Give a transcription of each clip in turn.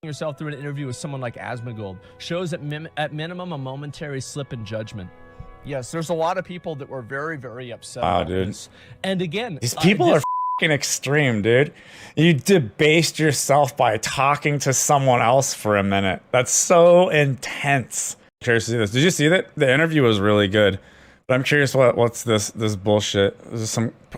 yourself through an interview with someone like Asmongold shows at minimum a momentary slip in judgment. Yes, there's a lot of people that were very, very upset about this. And again, these people are fucking extreme, dude. You debased yourself by talking to someone else for a minute. That's so intense. Curious to see this. Did you see that? The interview was really good. But I'm curious what's this bullshit.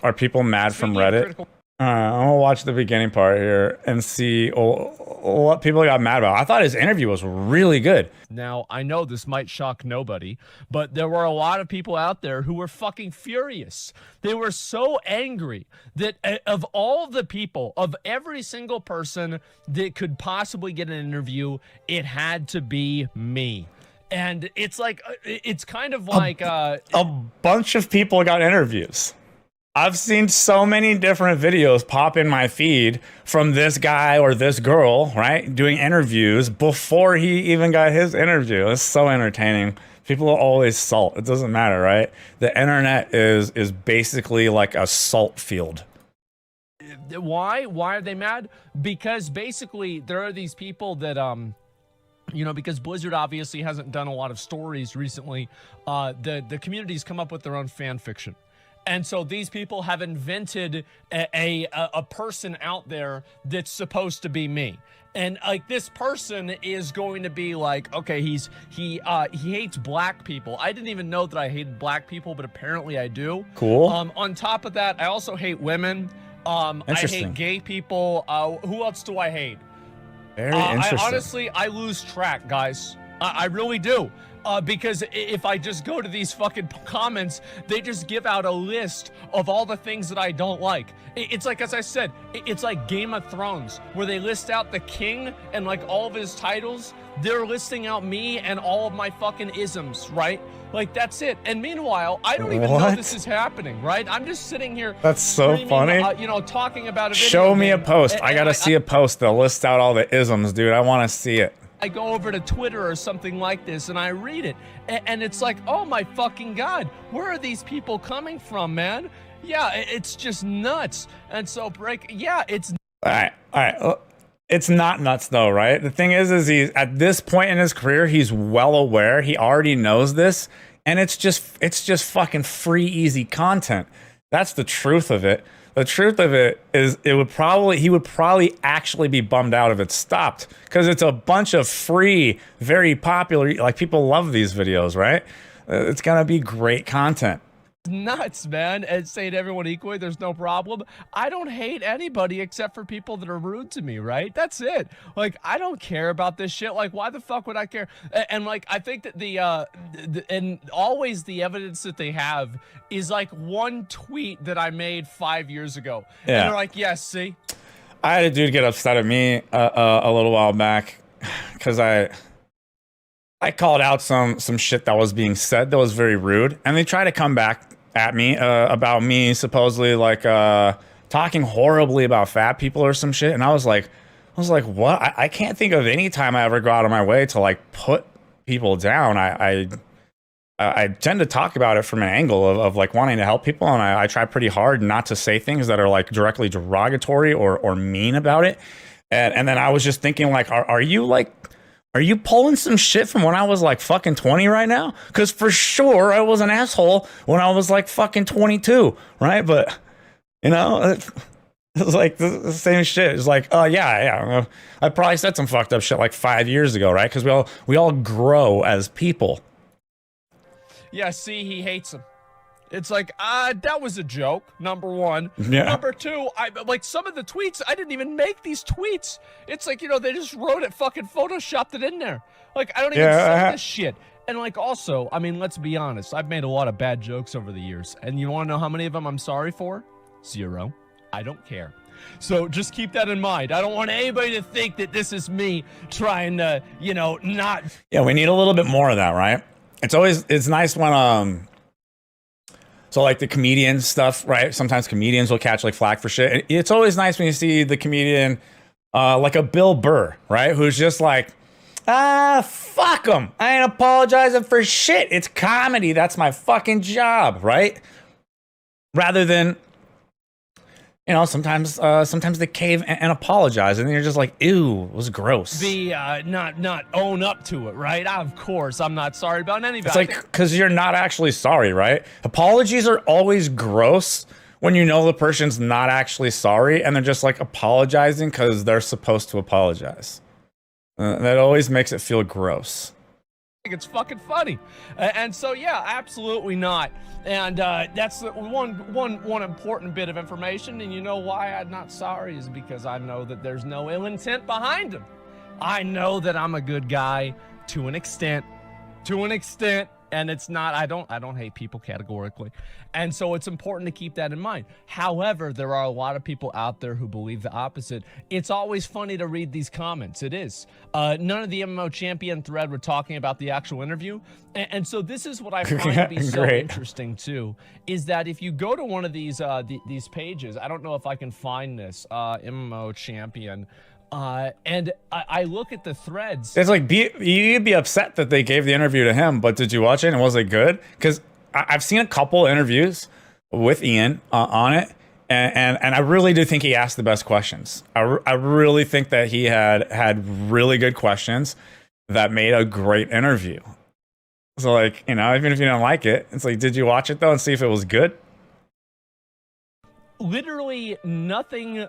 Are people mad from Reddit? I'm gonna watch the beginning part here and see what people got mad about. I thought his interview was really good. Now, I know this might shock nobody, but there were a lot of people out there who were fucking furious. They were so angry that of all the people, of every single person that could possibly get an interview, it had to be me. And it's like, it's kind of like a bunch of people got interviews. I've seen so many different videos pop in my feed from this guy or this girl, right, doing interviews before he even got his interview. It's so entertaining. People are always salt. It doesn't matter, right? The internet is basically like a salt field. Why? Why are they mad? Because basically there are these people that you know, because Blizzard obviously hasn't done a lot of stories recently, the community's come up with their own fan fiction. And so these people have invented a person out there that's supposed to be me. And like this person is going to be like, okay, he hates black people. I didn't even know that I hated black people, but apparently I do. Cool. On top of that, I also hate women. I hate gay people. Who else do I hate? Very interesting. I lose track, guys. I really do. Because if I just go to these fucking comments, they just give out a list of all the things that I don't like. It's like, as I said, it's like Game of Thrones, where they list out the king and like all of his titles. They're listing out me and all of my fucking isms, right? Like, that's it. And meanwhile, I don't even know this is happening, right? I'm just sitting here. That's so funny. You know, talking about it. Show me a post. I gotta see a post that lists out all the isms, dude. I want to see it. I go over to Twitter or something like this and I read it, and it's like, oh my fucking God, where are these people coming from, man? Yeah, it's just nuts. And so it's all right. It's not nuts though, right? The thing is he's at this point in his career, he's well aware. He already knows this, and it's just fucking free, easy content. That's the truth of it. The truth of it is he would probably actually be bummed out if it stopped, because it's a bunch of free, very popular, like, people love these videos, right? It's gonna be great content. Nuts, man. And saying everyone equally, there's no problem. I don't hate anybody except for people that are rude to me, right? That's it. Like, I don't care about this shit. Like, why the fuck would I care? And like, I think that and always the evidence that they have is like one tweet that I made 5 years ago. Yeah. And they're like, yes, see? I had a dude get upset at me a little while back because I called out some shit that was being said that was very rude, and they tried to come back at me about me supposedly like talking horribly about fat people or some shit. And I was like, what? I can't think of any time I ever go out of my way to like put people down. I tend to talk about it from an angle of like wanting to help people, and I try pretty hard not to say things that are like directly derogatory or mean about it. And then I was just thinking, like, are you pulling some shit from when I was like fucking 20 right now? Because for sure I was an asshole when I was like fucking 22, right? But, you know, it's like the same shit. It's like, oh yeah, I probably said some fucked up shit like 5 years ago, right? Because we all grow as people. Yeah, see, he hates him. It's like, that was a joke, number one. Yeah. Number two, like some of the tweets, I didn't even make these tweets. It's like, you know, they just wrote it, fucking photoshopped it in there. Like, I don't even say this shit. And like, also, I mean, let's be honest. I've made a lot of bad jokes over the years. And you want to know how many of them I'm sorry for? 0. I don't care. So just keep that in mind. I don't want anybody to think that this is me trying to, you know, not. Yeah, we need a little bit more of that, right? It's nice when, so like the comedian stuff, right? Sometimes comedians will catch like flack for shit. It's always nice when you see the comedian, like a Bill Burr, right? Who's just like, fuck them. I ain't apologizing for shit. It's comedy. That's my fucking job, right? Rather than You know, sometimes they cave and apologize, and you're just like, ew, it was gross. Be not own up to it, right? Of course, I'm not sorry about any of It's that. like, because you're not actually sorry, right? Apologies are always gross when you know the person's not actually sorry and they're just like apologizing because they're supposed to apologize. That always makes it feel gross. It's fucking funny. And so yeah, absolutely not. And that's the one important bit of information. And you know why I'm not sorry is because I know that there's no ill intent behind them. I know that I'm a good guy to an extent, and it's not, I don't hate people categorically. And so it's important to keep that in mind. However, there are a lot of people out there who believe the opposite. It's always funny to read these comments. It is. None of the MMO champion thread were talking about the actual interview. And so this is what I find to be so interesting too, is that if you go to one of these pages, I don't know if I can find this, MMO champion, and I look at the threads. It's like, you'd be upset that they gave the interview to him, but did you watch it and was it good? Because I've seen a couple interviews with Ian on it, and I really do think he asked the best questions. I really think that he had really good questions that made a great interview. So like, you know, even if you don't like it, it's like, did you watch it though and see if it was good? Literally nothing.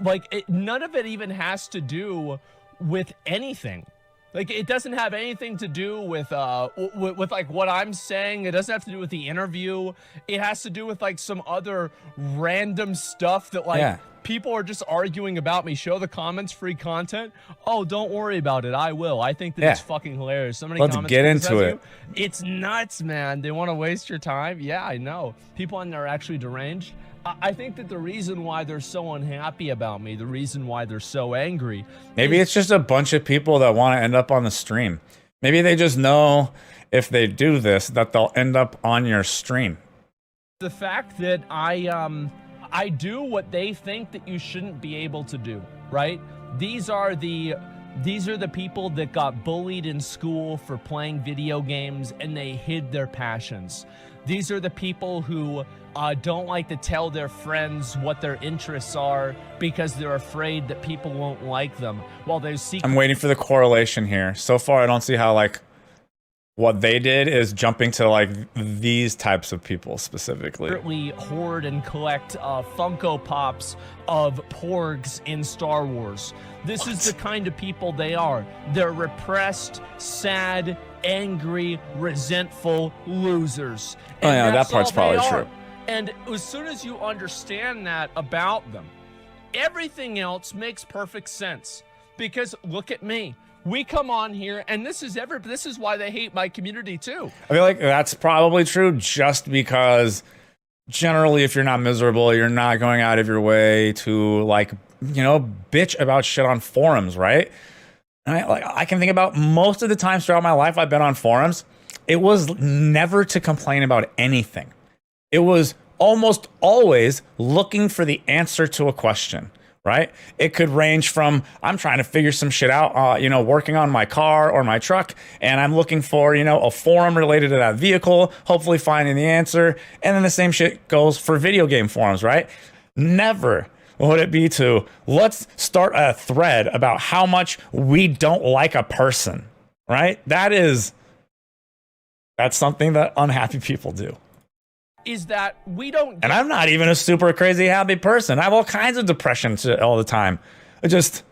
Like, none of it even has to do with anything. Like, it doesn't have anything to do with like what I'm saying. It doesn't have to do with the interview. It has to do with like some other random stuff that like people are just arguing about me. Show the comments, free content. Oh, don't worry about it. I will. I think that it's fucking hilarious. So many Let's comments get into it. It's nuts, man. They want to waste your time. Yeah, I know. People on there are actually deranged. I think that the reason why they're so unhappy about me, the reason why they're so angry. Maybe it's just a bunch of people that want to end up on the stream. Maybe they just know if they do this, that they'll end up on your stream. The fact that I do what they think that you shouldn't be able to do, right? These are the people that got bullied in school for playing video games and they hid their passions. These are the people who don't like to tell their friends what their interests are because they're afraid that people won't like them. While they seek. I'm waiting for the correlation here. So far, I don't see how like what they did is jumping to like these types of people specifically. Hoard and collect Funko Pops of porgs in Star Wars. This is the kind of people they are. They're repressed, sad, angry, resentful losers. And yeah, that part's probably true. And as soon as you understand that about them, everything else makes perfect sense. Because look at me. We come on here, and this is why they hate my community too. I feel like that's probably true just because generally if you're not miserable, you're not going out of your way to like, you know, bitch about shit on forums, right? And I can think about most of the times throughout my life I've been on forums, it was never to complain about anything. It was almost always looking for the answer to a question, right? It could range from, I'm trying to figure some shit out, you know, working on my car or my truck, and I'm looking for, you know, a forum related to that vehicle, hopefully finding the answer. And then the same shit goes for video game forums, right? Never would it be to, let's start a thread about how much we don't like a person, right? That's something that unhappy people do. Is that we don't. And I'm not even a super crazy happy person. I have all kinds of depression all the time. It just,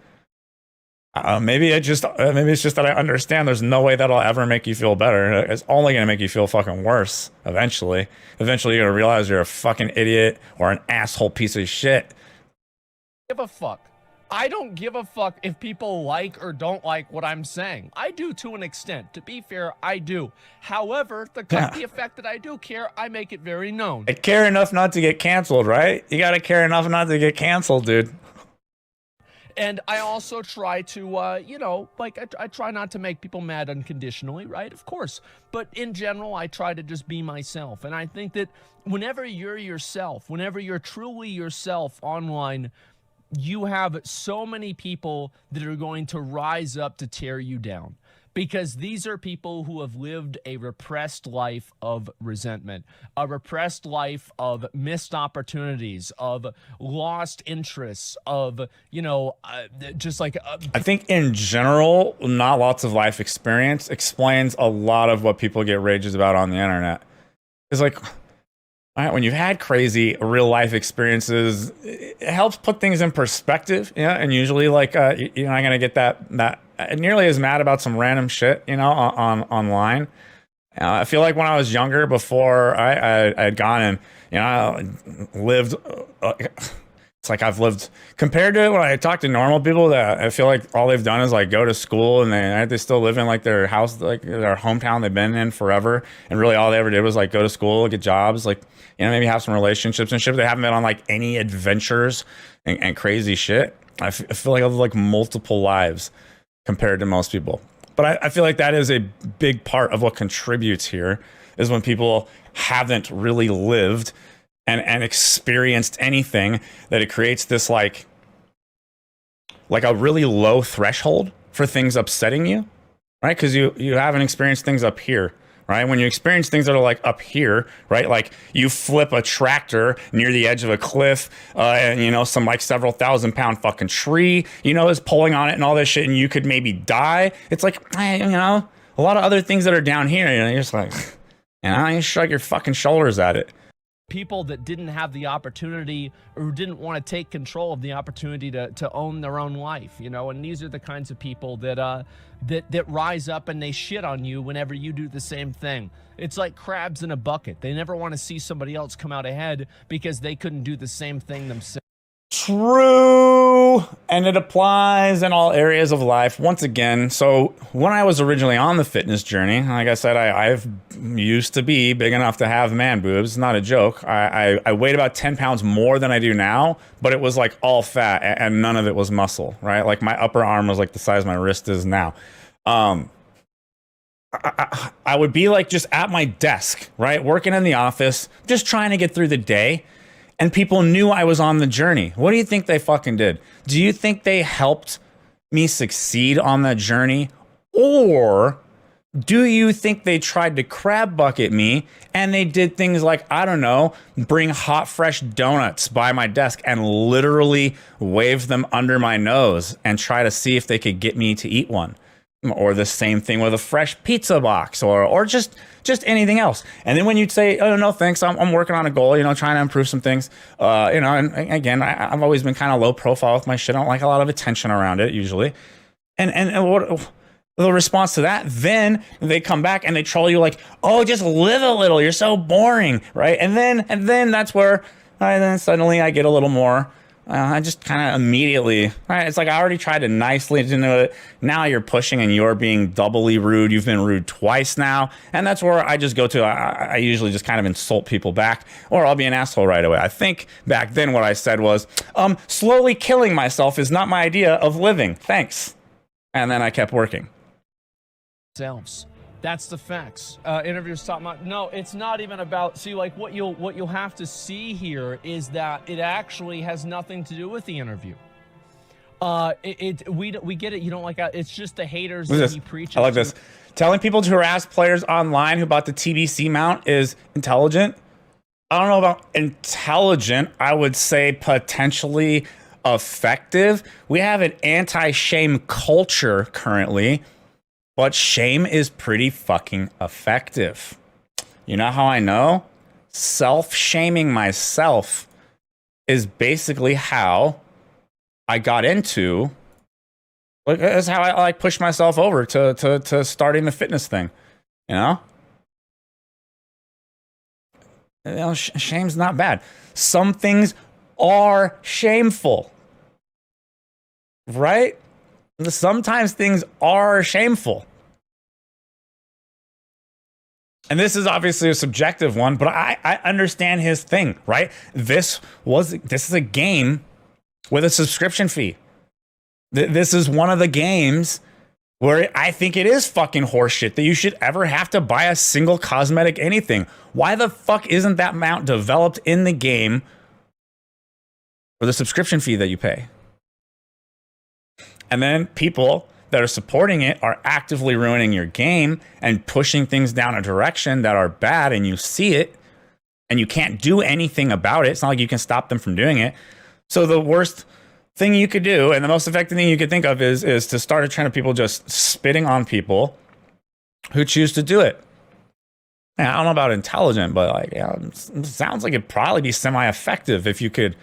maybe it's just that I understand there's no way that'll ever make you feel better. It's only gonna make you feel fucking worse eventually. Eventually, you're gonna realize you're a fucking idiot or an asshole piece of shit. Give a fuck. I don't give a fuck if people like or don't like what I'm saying. I do to an extent. To be fair, I do. However, the effect that I do care, I make it very known. I care enough not to get canceled, right? You gotta care enough not to get canceled, dude. And I also try to, you know, like I try not to make people mad unconditionally, right? Of course. But in general, I try to just be myself. And I think that whenever you're yourself, whenever you're truly yourself online, you have so many people that are going to rise up to tear you down. because these are people who have lived a repressed life of resentment, a repressed life of missed opportunities, of lost interests, of, you know, just like I think in general, not lots of life experience explains a lot of what people get rages about on the internet. It's like, all right, when you've had crazy real life experiences, it helps put things in perspective. Yeah, and usually, like, you're not gonna get that nearly as mad about some random shit, you know, on online. I feel like when I was younger, before I had gone and, you know, lived. It's like I've lived, compared to when I talk to normal people, that I feel like all they've done is like go to school, and they still live in like their house, like their hometown they've been in forever, and really all they ever did was like go to school, get jobs, like, you know, maybe have some relationships and shit. They haven't been on like any adventures and crazy shit. I feel like I've like multiple lives compared to most people. But I feel like that is a big part of what contributes here, is when people haven't really lived and experienced anything, that it creates this like a really low threshold for things upsetting you, right? Because you haven't experienced things up here, right? When you experience things that are like up here, right? Like you flip a tractor near the edge of a cliff, and, you know, some like several thousand-pound fucking tree, you know, is pulling on it and all this shit, and you could maybe die. It's like, you know, a lot of other things that are down here, you know, you're just like, you know, you shrug your fucking shoulders at it. People that didn't have the opportunity, or who didn't want to take control of the opportunity to own their own life, you know. And these are the kinds of people that that rise up and they shit on you whenever you do the same thing. It's like crabs in a bucket. They never want to see somebody else come out ahead because they couldn't do the same thing themselves. True, and it applies in all areas of life. Once again, so when I was originally on the fitness journey, like I said, I've used to be big enough to have man boobs. Not a joke. I weighed about 10 pounds more than I do now, but it was like all fat and none of it was muscle, right? Like my upper arm was like the size my wrist is now. I would be like just at my desk, right, working in the office, just trying to get through the day. And people knew I was on the journey. What do you think they fucking did? Do you think they helped me succeed on that journey? Or do you think they tried to crab bucket me and they did things like, I don't know, bring hot, fresh donuts by my desk and literally wave them under my nose and try to see if they could get me to eat one? Or the same thing with a fresh pizza box, or just anything else. And then when you'd say, oh, no, thanks, I'm working on a goal, you know, trying to improve some things, you know, and again, I've always been kind of low profile with my shit. I don't like a lot of attention around it usually. And what the response to that, then they come back and they troll you like, oh, just live a little, you're so boring, right? And then that's where then suddenly I get a little more. I just kind of immediately, right? It's like I already tried to nicely do it. Now you're pushing and you're being doubly rude. You've been rude twice now. And that's where I just go to. I usually just kind of insult people back, or I'll be an asshole right away. I think back then what I said was, slowly killing myself is not my idea of living. Thanks. And then I kept working. Selves. That's the facts. Interviewers talk about, no, it's not even about, see, like what you'll have to see here is that it actually has nothing to do with the interview. We get it. You don't like it's just the haters that he preaches. I like this. Telling people to harass players online who bought the TBC mount is intelligent. I don't know about intelligent. I would say potentially effective. We have an anti-shame culture currently. But shame is pretty fucking effective. You know how I know? Self-shaming myself is basically how I got into, like, that's how I like push myself over to starting the fitness thing. You know? You know, shame's not bad. Some things are shameful. Right? Sometimes things are shameful. And this is obviously a subjective one, but I understand his thing, right? This is a game with a subscription fee. This is one of the games where I think it is fucking horseshit that you should ever have to buy a single cosmetic anything. Why the fuck isn't that mount developed in the game for the subscription fee that you pay? And then people that are supporting it are actively ruining your game and pushing things down a direction that are bad, and you see it and you can't do anything about it. It's not like you can stop them from doing it. So the worst thing you could do, and the most effective thing you could think of, is to start a trend of people just spitting on people who choose to do it. Now, I don't know about intelligent, but like, yeah, it sounds like it'd probably be semi-effective if you could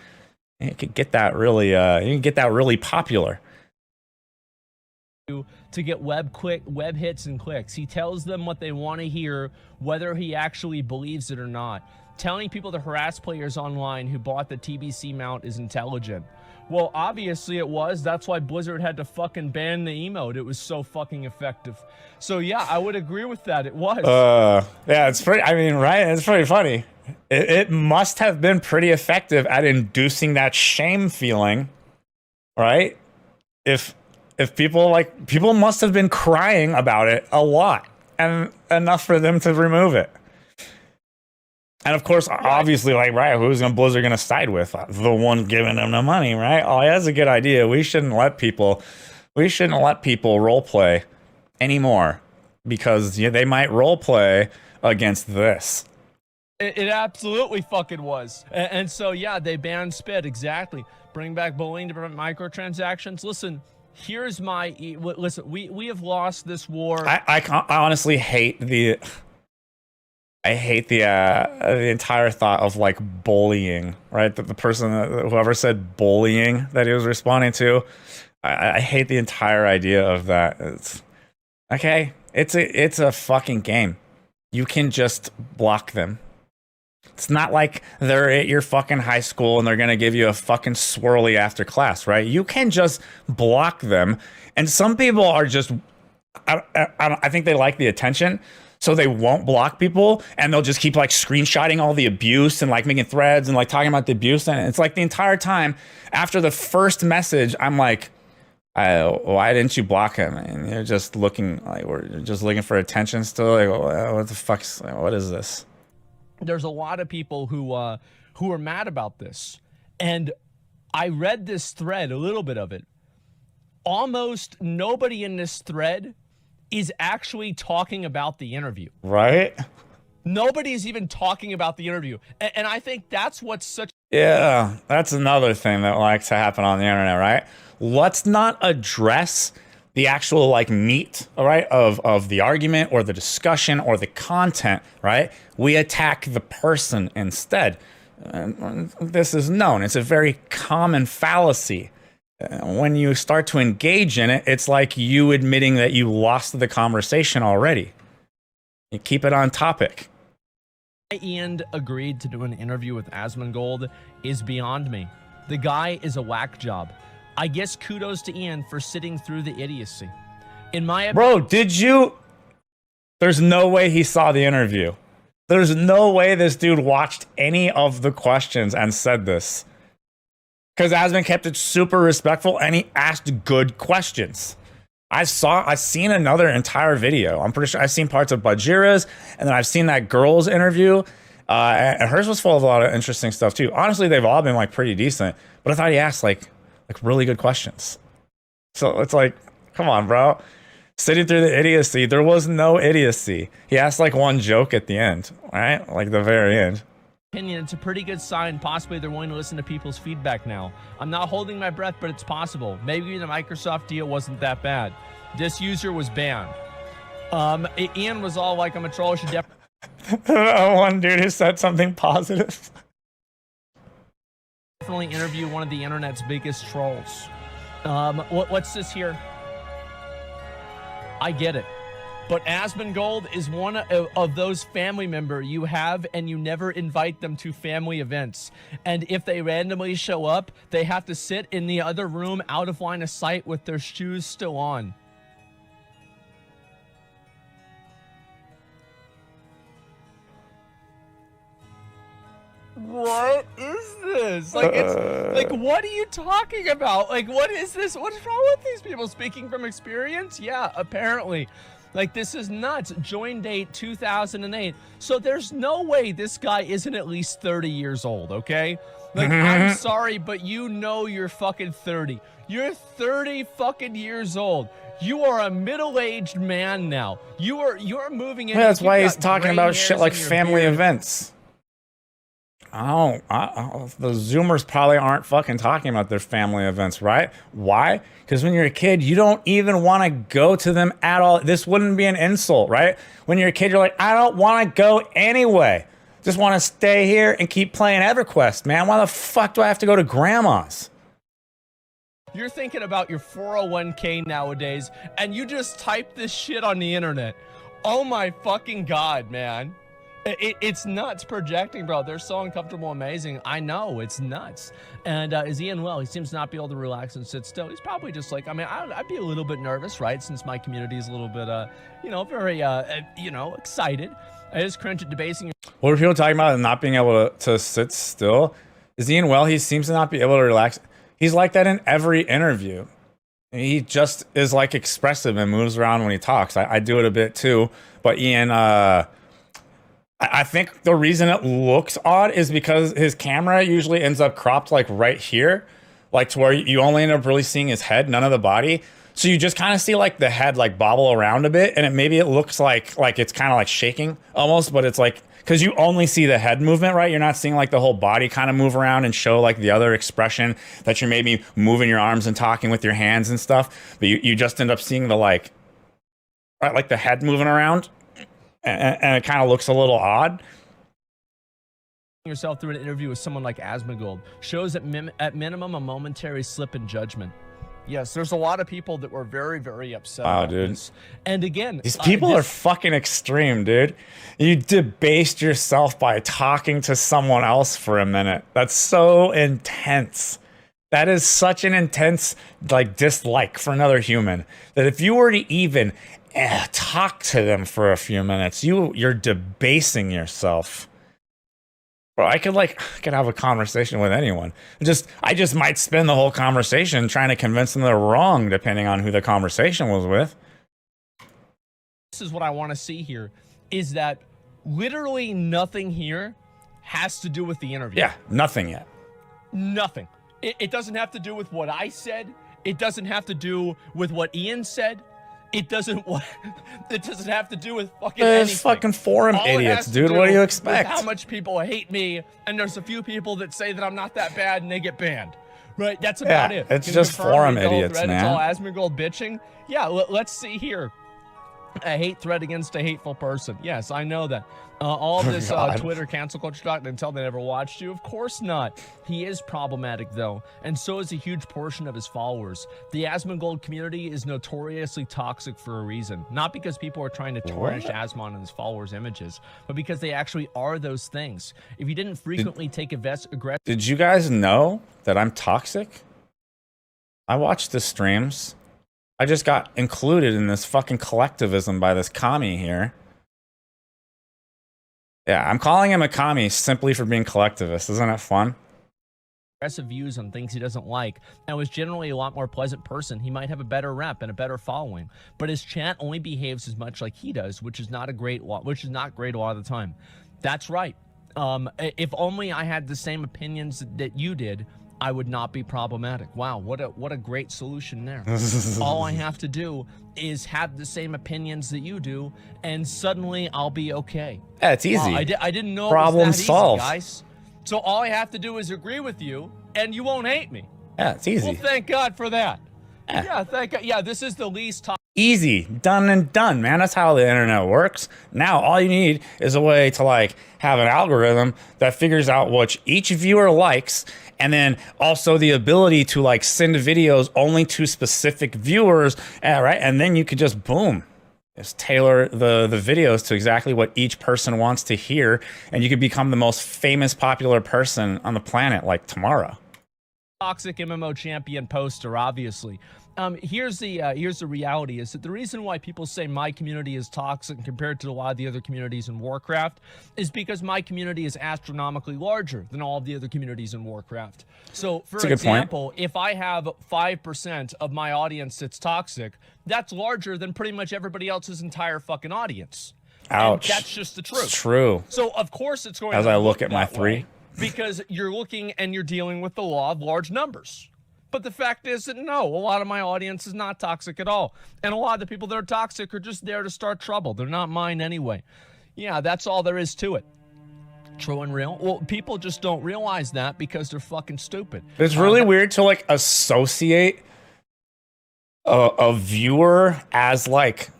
get that really, you can get that really popular. To get web hits and clicks. He tells them what they want to hear, whether he actually believes it or not. Telling people to harass players online who bought the TBC mount is intelligent. Well, obviously it was. That's why Blizzard had to fucking ban the emote. It was so fucking effective. So yeah, I would agree with that. It was. Yeah, it's pretty, I mean, right? It's pretty funny. It must have been pretty effective at inducing that shame feeling, right? If people must have been crying about it a lot, and enough for them to remove it. And of course, obviously, like, right, who's Blizzard gonna side with? The one giving them the money, right? Oh, that's a good idea. We shouldn't let people role play anymore, because they might role play against this. It absolutely fucking was. And so yeah, they banned spit, exactly. Bring back bullying to prevent microtransactions. Listen, here's my listen. We have lost this war. I honestly hate the entire thought of like bullying, right? The person, whoever said bullying that he was responding to, I hate the entire idea of that. It's okay. It's a fucking game. You can just block them. It's not like they're at your fucking high school and they're gonna give you a fucking swirly after class, right? You can just block them. And some people are just, I think they like the attention, so they won't block people, and they'll just keep like screenshotting all the abuse and like making threads and like talking about the abuse. And it's like the entire time after the first message, I'm like, why didn't you block him? And you're just looking like, we're just looking for attention still. Like, what the fuck's, what is this? There's a lot of people who are mad about this. And I read this thread, a little bit of it. Almost nobody in this thread is actually talking about the interview. Right? Nobody's even talking about the interview. And I think that's what's such... Yeah, that's another thing that likes to happen on the internet, right? Let's not address the actual like meat, all right, of the argument or the discussion or the content, right? We attack the person instead. This is known. It's a very common fallacy. When you start to engage in it, it's like you admitting that you lost the conversation already. You keep it on topic. Ian agreed to do an interview with Asmongold is beyond me. The guy is a whack job. I guess kudos to Ian for sitting through the idiocy. In my opinion, bro, did you? There's no way he saw the interview. There's no way this dude watched any of the questions and said this. Because Asmon kept it super respectful and he asked good questions. I've seen another entire video. I'm pretty sure I've seen parts of Bajira's, and then I've seen that girl's interview. And hers was full of a lot of interesting stuff too. Honestly, they've all been like pretty decent, but I thought he asked like really good questions. So it's like, come on, bro. Sitting through the idiocy, there was no idiocy. He asked like one joke at the end, right? Like the very end. It's a pretty good sign. Possibly they're willing to listen to people's feedback now. I'm not holding my breath, but it's possible. Maybe the Microsoft deal wasn't that bad. This user was banned. Ian was all like, I'm a troll. Should one dude who said something positive. Definitely interview one of the internet's biggest trolls. What's this here? I get it. But Asmongold is one of those family member you have and you never invite them to family events. And if they randomly show up, they have to sit in the other room out of line of sight with their shoes still on. What is this? Like, it's like, what are you talking about? Like, what is this? What's wrong with these people? Speaking from experience? Yeah, apparently. Like, this is nuts. Join date 2008. So there's no way this guy isn't at least 30 years old, okay? Like, I'm sorry, but you know you're fucking 30. You're 30 fucking years old. You are a middle-aged man now. You're moving in. Yeah, that's why he's talking about shit like family events. The Zoomers probably aren't fucking talking about their family events, right? Why? Because when you're a kid, you don't even want to go to them at all. This wouldn't be an insult, right? When you're a kid, you're like, I don't want to go anyway. Just want to stay here and keep playing EverQuest, man. Why the fuck do I have to go to grandma's? You're thinking about your 401k nowadays, and you just type this shit on the internet. Oh my fucking God, man. It's nuts projecting, bro. They're so uncomfortable, amazing. I know, it's nuts. And is Ian well? He seems to not be able to relax and sit still. He's probably just like, I mean, I'd be a little bit nervous, right? Since my community is a little bit, very, excited. I just cringe at Debasing. What are people talking about not being able to sit still? Is Ian well? He seems to not be able to relax. He's like that in every interview. He just is like expressive and moves around when he talks. I do it a bit too. But Ian, I think the reason it looks odd is because his camera usually ends up cropped like right here, like to where you only end up really seeing his head, none of the body. So you just kind of see like the head like bobble around a bit, and maybe it looks like it's kind of like shaking almost, but it's like because you only see the head movement, right? You're not seeing like the whole body kind of move around and show like the other expression that you're maybe moving your arms and talking with your hands and stuff. But you just end up seeing the like the head moving around. And it kind of looks a little odd. Yourself through an interview with someone like Asmongold shows at minimum a momentary slip in judgment. Yes, there's a lot of people that were very, very upset. Wow, about dude. This. And again, these people are fucking extreme, dude. You debased yourself by talking to someone else for a minute. That's so intense. That is such an intense like dislike for another human that if you were to even talk to them for a few minutes, you're debasing yourself. Bro, I could have a conversation with anyone. I just might spend the whole conversation trying to convince them they're wrong, depending on who the conversation was with. This is what I want to see here, is that literally nothing here has to do with the interview. Yeah, nothing yet. Nothing. It doesn't have to do with what I said. It doesn't have to do with what Ian said. It doesn't have to do with fucking anything. There's fucking forum idiots, dude. What do you expect? How much people hate me, and there's a few people that say that I'm not that bad, and they get banned. Right? That's about it. It's just forum idiots, man. It's all Asmongold bitching. Yeah, let's see here. A hate threat against a hateful person. Yes, I know that. All this Twitter cancel culture talk until they never watched you. Of course not. He is problematic, though, and so is a huge portion of his followers. The Asmongold community is notoriously toxic for a reason. Not because people are trying to tarnish Asmon and his followers' images, but because they actually are those things. If you didn't frequently take aggressive... Did you guys know that I'm toxic? I watched the streams. I just got included in this fucking collectivism by this commie here. Yeah, I'm calling him a commie simply for being collectivist. Isn't it fun? Aggressive views on things he doesn't like, and was generally a lot more pleasant person, he might have a better rep and a better following. But his chat only behaves as much like he does, which is not great a lot of the time. That's right. If only I had the same opinions that you did, I would not be problematic. Wow, what a great solution there. All I have to do is have the same opinions that you do, and suddenly I'll be okay. Yeah, it's easy. Wow, I didn't know Problem it was that solved. easy, guys. So all I have to do is agree with you, and you won't hate me. Yeah, it's easy. Well, thank God for that. Yeah, thank God. Yeah, this is the least toxic. Easy, done and done, man. That's how the internet works. Now all you need is a way to like have an algorithm that figures out what each viewer likes, and then also the ability to like send videos only to specific viewers, right? And then you could just boom, just tailor the videos to exactly what each person wants to hear, and you could become the most famous, popular person on the planet like tomorrow. Toxic MMO champion poster, obviously. Here's the reality, is that the reason why people say my community is toxic compared to a lot of the other communities in Warcraft is because my community is astronomically larger than all of the other communities in Warcraft. So, for example, if I have 5% of my audience that's toxic, that's larger than pretty much everybody else's entire fucking audience. Ouch. And that's just the truth. It's true. So, of course, it's going to as I look at my 3. Because you're looking and you're dealing with the law of large numbers. But the fact is that no, a lot of my audience is not toxic at all. And a lot of the people that are toxic are just there to start trouble. They're not mine anyway. Yeah, that's all there is to it. True and real. Well, people just don't realize that because they're fucking stupid. It's really weird to like associate a viewer as like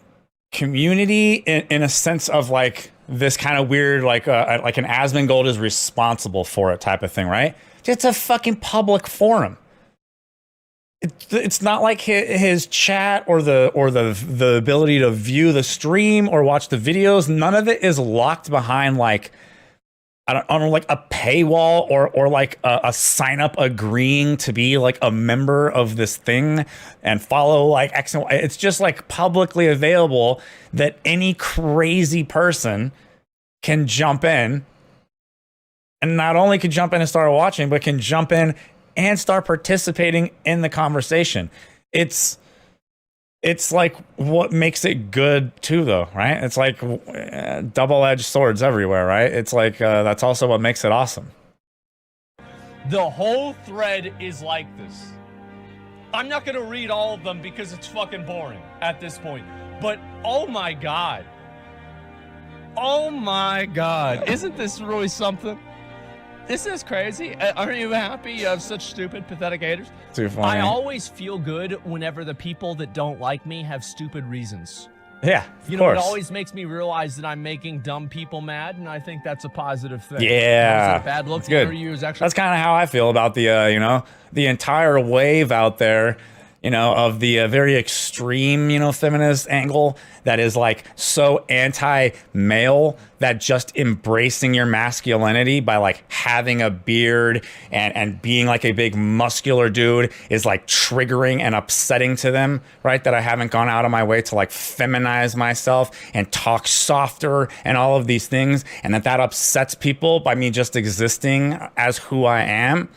community in a sense of like this kind of weird like an Asmongold is responsible for it type of thing, right? It's a fucking public forum. It's not like his chat or the ability to view the stream or watch the videos. None of it is locked behind like I don't know, like a paywall or like a sign up agreeing to be like a member of this thing and follow like X and Y. It's just like publicly available that any crazy person can jump in, and not only can jump in and start watching, but can jump in and start participating in the conversation. It's like what makes it good too, though, right? It's like double-edged swords everywhere, right? It's like that's also what makes it awesome. The whole thread is like this. I'm not going to read all of them because it's fucking boring at this point. But oh my God. Oh my God. Isn't this really something? Isn't this crazy? Aren't you happy you have such stupid, pathetic haters? Too funny. I always feel good whenever the people that don't like me have stupid reasons. Yeah, you know, it always makes me realize that I'm making dumb people mad, and I think that's a positive thing. Yeah, is it a bad look good. for you? Is actually that's kind of how I feel about the you know, the entire wave out there, you know, of the very extreme, you know, feminist angle that is like so anti-male that just embracing your masculinity by like having a beard and being like a big muscular dude is like triggering and upsetting to them, right? That I haven't gone out of my way to like feminize myself and talk softer and all of these things, and that upsets people by me just existing as who I am.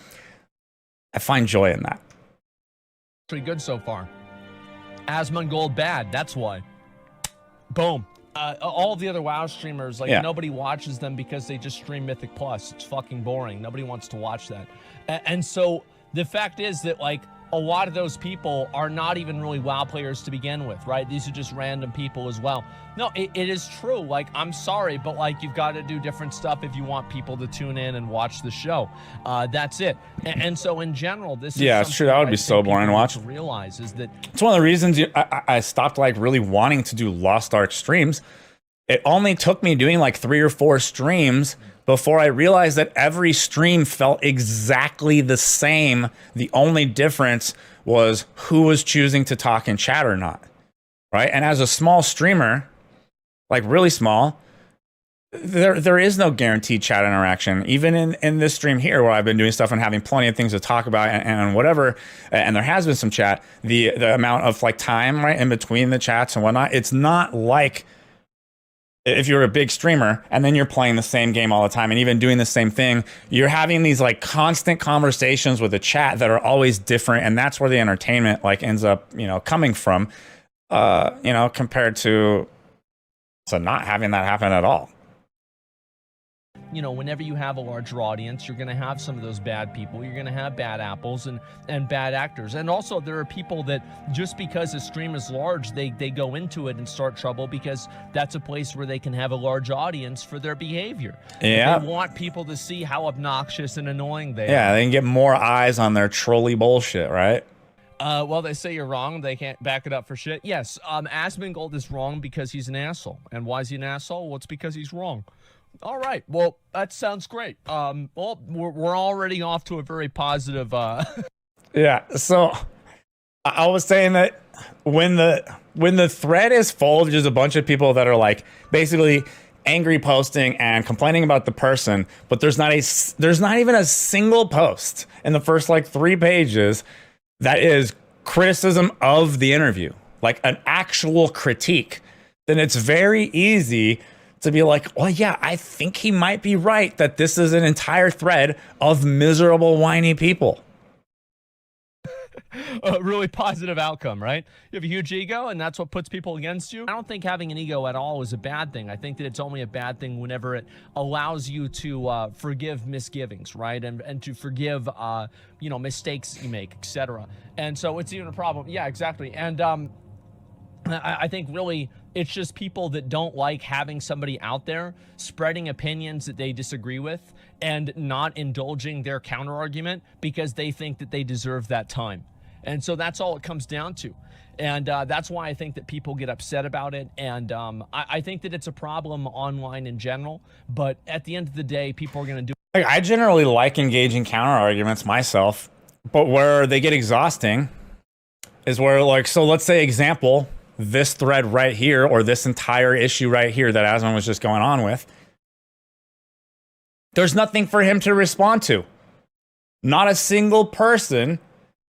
I find joy in that. Pretty good so far. Asmongold bad, that's why. Boom. All the other WoW streamers, like nobody watches them because they just stream Mythic Plus. It's fucking boring. Nobody wants to watch that. And so the fact is that like a lot of those people are not even really WoW players to begin with, right? These are just random people as well. No, it is true. Like, I'm sorry, but like you've got to do different stuff if you want people to tune in and watch the show. That's it. And so in general, this is it's true. That would be so boring to watch. Realize is that it's one of the reasons I stopped like really wanting to do Lost Ark streams. It only took me doing like 3 or 4 streams before I realized that every stream felt exactly the same. The only difference was who was choosing to talk in chat or not, right? And as a small streamer, like really small, there is no guaranteed chat interaction. Even in this stream here where I've been doing stuff and having plenty of things to talk about and whatever, and there has been some chat, the amount of like time right in between the chats and whatnot, it's not like if you're a big streamer and then you're playing the same game all the time and even doing the same thing, you're having these like constant conversations with the chat that are always different. And that's where the entertainment like ends up, you know, coming from, you know, compared to not having that happen at all. You know, whenever you have a larger audience, you're going to have some of those bad people. You're going to have bad apples and bad actors. And also there are people that just because a stream is large, they go into it and start trouble because that's a place where they can have a large audience for their behavior. Yeah. They want people to see how obnoxious and annoying they are. Yeah, they can get more eyes on their trolley bullshit, right? Well, they say you're wrong. They can't back it up for shit. Yes, Asmongold is wrong because he's an asshole. And why is he an asshole? Well, it's because he's wrong. All right. Well, that sounds great. Well, we're already off to a very positive. Yeah. So I was saying that when the thread is full of just a bunch of people that are like basically angry posting and complaining about the person, but there's not even a single post in the first like 3 pages that is criticism of the interview, like an actual critique, then it's very easy to be like, well, yeah, I think he might be right that this is an entire thread of miserable, whiny people. a really positive outcome, right? You have a huge ego, and that's what puts people against you. I don't think having an ego at all is a bad thing. I think that it's only a bad thing whenever it allows you to forgive misgivings, right? And to forgive, you know, mistakes you make, etc. And so it's even a problem. Yeah, exactly. And I think really it's just people that don't like having somebody out there spreading opinions that they disagree with and not indulging their counter argument because they think that they deserve that time. And so that's all it comes down to. And that's why I think that people get upset about it. And I think that it's a problem online in general. But at the end of the day, people are going to do. I generally like engaging counter arguments myself, but where they get exhausting is where, like, so let's say example, this thread right here, or this entire issue right here that Asmon was just going on with, there's nothing for him to respond to. Not a single person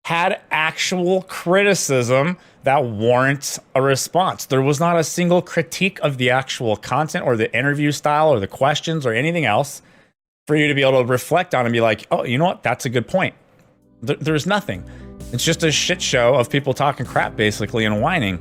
had actual criticism that warrants a response. There was not a single critique of the actual content or the interview style or the questions or anything else for you to be able to reflect on and be like, oh, you know what? That's a good point. There's nothing. It's just a shit show of people talking crap basically and whining.